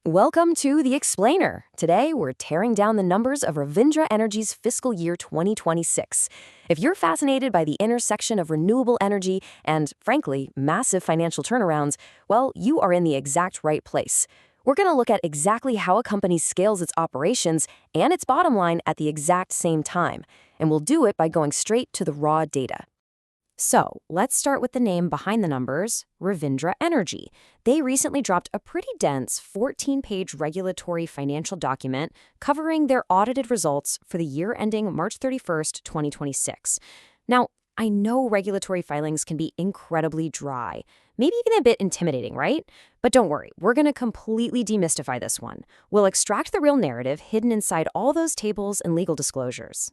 Welcome to The Explainer. Today, we're tearing down the numbers of Ravindra Energy's fiscal year 2026. If you're fascinated by the intersection of renewable energy and, frankly, massive financial turnarounds, well, you are in the exact right place. We're going to look at exactly how a company scales its operations and its bottom line at the exact same time, and we'll do it by going straight to the raw data. So, let's start with the name behind the numbers, Ravindra Energy. They recently dropped a pretty dense 14-page regulatory financial document covering their audited results for the year ending March 31st, 2026. Now, I know regulatory filings can be incredibly dry, maybe even a bit intimidating, right? But don't worry, we're going to completely demystify this one. We'll extract the real narrative hidden inside all those tables and legal disclosures.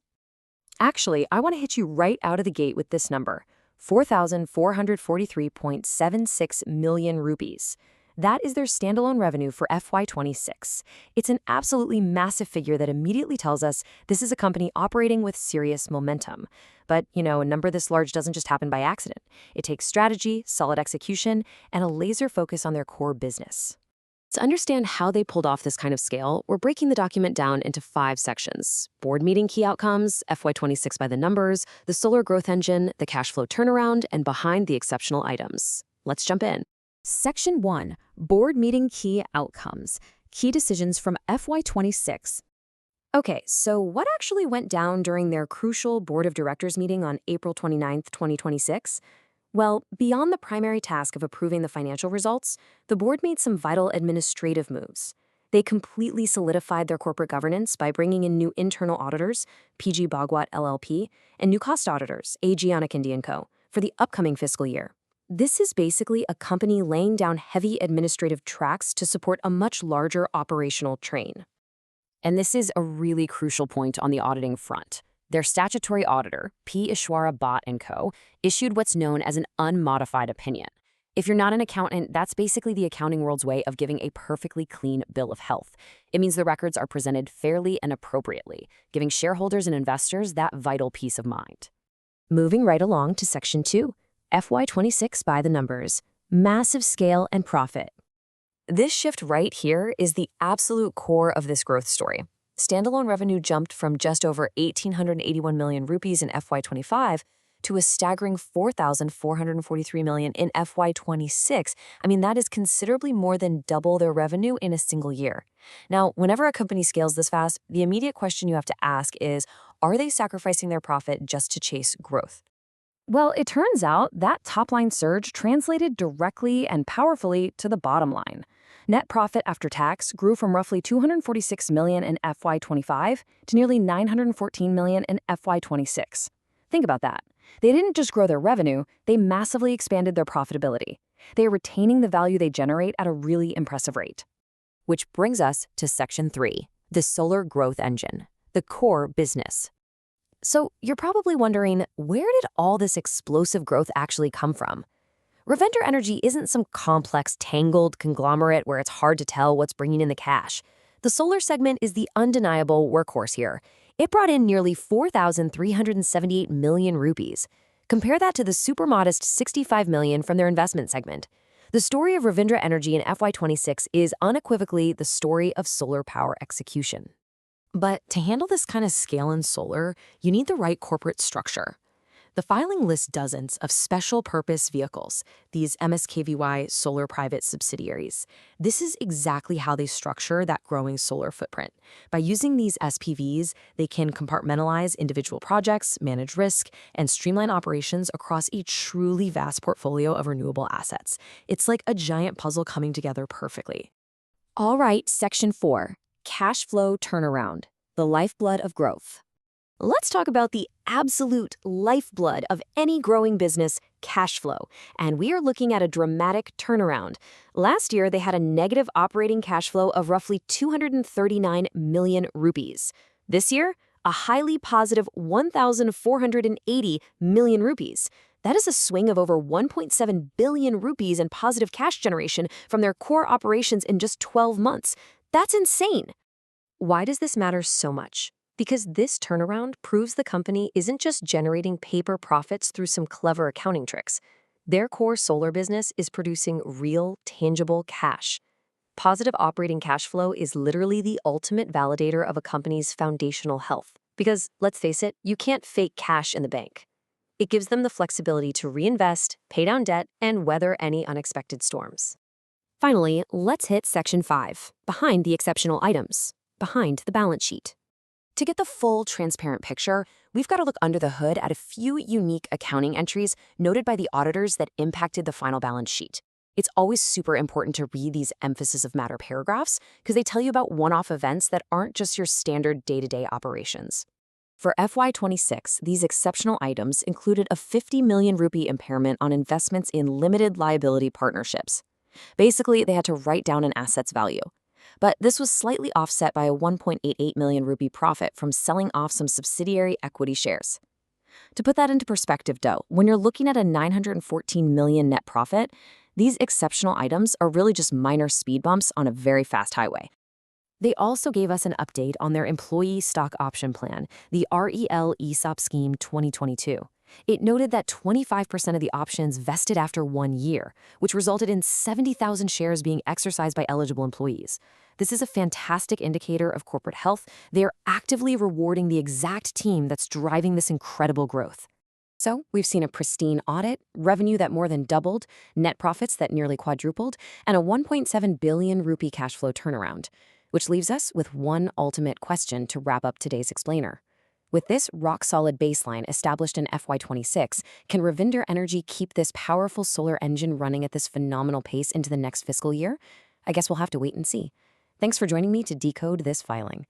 Actually, I want to hit you right out of the gate with this number, 4,443.76 million rupees. That is their standalone revenue for FY26. It's an absolutely massive figure that immediately tells us this is a company operating with serious momentum. But, a number this large doesn't just happen by accident. It takes strategy, solid execution, and a laser focus on their core business. To understand how they pulled off this kind of scale, we're breaking the document down into 5 sections: board meeting key outcomes, FY26 by the numbers, the solar growth engine, the cash flow turnaround, and behind the exceptional items. Let's jump in. Section 1, board meeting key outcomes, key decisions from FY26. Okay, so what actually went down during their crucial board of directors meeting on April 29th, 2026? Well, beyond the primary task of approving the financial results, the board made some vital administrative moves. They completely solidified their corporate governance by bringing in new internal auditors, PG Bhagwat LLP, and new cost auditors, AG Anand & Co., for the upcoming fiscal year. This is basically a company laying down heavy administrative tracks to support a much larger operational train. And this is a really crucial point on the auditing front. Their statutory auditor, P. Ishwara Bhatt & Co., issued what's known as an unmodified opinion. If you're not an accountant, that's basically the accounting world's way of giving a perfectly clean bill of health. It means the records are presented fairly and appropriately, giving shareholders and investors that vital peace of mind. Moving right along to Section 2, FY26 by the numbers, massive scale and profit. This shift right here is the absolute core of this growth story. Standalone revenue jumped from just over 1,881 million rupees in FY25 to a staggering 4,443 million in FY26. That is considerably more than double their revenue in a single year. Now, whenever a company scales this fast, the immediate question you have to ask is, are they sacrificing their profit just to chase growth? Well, it turns out that top-line surge translated directly and powerfully to the bottom line. Net profit after tax grew from roughly 246 million in FY25 to nearly 914 million in FY26. Think about that. They didn't just grow their revenue, they massively expanded their profitability. They are retaining the value they generate at a really impressive rate. Which brings us to Section 3, the solar growth engine, the core business. So you're probably wondering, where did all this explosive growth actually come from? Ravindra Energy isn't some complex, tangled conglomerate where it's hard to tell what's bringing in the cash. The solar segment is the undeniable workhorse here. It brought in nearly 4,378 million rupees. Compare that to the super modest 65 million from their investment segment. The story of Ravindra Energy in FY26 is unequivocally the story of solar power execution. But to handle this kind of scale in solar, you need the right corporate structure. The filing lists dozens of special-purpose vehicles, these MSKVY solar private subsidiaries. This is exactly how they structure that growing solar footprint. By using these SPVs, they can compartmentalize individual projects, manage risk, and streamline operations across a truly vast portfolio of renewable assets. It's like a giant puzzle coming together perfectly. All right, Section 4, cash flow turnaround, the lifeblood of growth. Let's talk about the absolute lifeblood of any growing business, cash flow. And we are looking at a dramatic turnaround. Last year, they had a negative operating cash flow of roughly 239 million rupees. This year, a highly positive 1,480 million rupees. That is a swing of over 1.7 billion rupees in positive cash generation from their core operations in just 12 months. That's insane. Why does this matter so much? Because this turnaround proves the company isn't just generating paper profits through some clever accounting tricks. Their core solar business is producing real, tangible cash. Positive operating cash flow is literally the ultimate validator of a company's foundational health. Because, let's face it, you can't fake cash in the bank. It gives them the flexibility to reinvest, pay down debt, and weather any unexpected storms. Finally, let's hit Section 5, behind the exceptional items, behind the balance sheet. To get the full transparent picture, we've got to look under the hood at a few unique accounting entries noted by the auditors that impacted the final balance sheet. It's always super important to read these emphasis of matter paragraphs because they tell you about one-off events that aren't just your standard day-to-day operations. For FY26, these exceptional items included a 50 million rupee impairment on investments in limited liability partnerships. Basically, they had to write down an asset's value. But this was slightly offset by a 1.88 million rupee profit from selling off some subsidiary equity shares. To put that into perspective, though, when you're looking at a 914 million net profit, these exceptional items are really just minor speed bumps on a very fast highway. They also gave us an update on their employee stock option plan, the REL ESOP Scheme 2022. It noted that 25% of the options vested after 1 year, which resulted in 70,000 shares being exercised by eligible employees. This is a fantastic indicator of corporate health. They're actively rewarding the exact team that's driving this incredible growth. So, we've seen a pristine audit, revenue that more than doubled, net profits that nearly quadrupled, and a 1.7 billion rupee cash flow turnaround. Which leaves us with one ultimate question to wrap up today's explainer. With this rock-solid baseline established in FY26, can Ravindra Energy keep this powerful solar engine running at this phenomenal pace into the next fiscal year? I guess we'll have to wait and see. Thanks for joining me to decode this filing.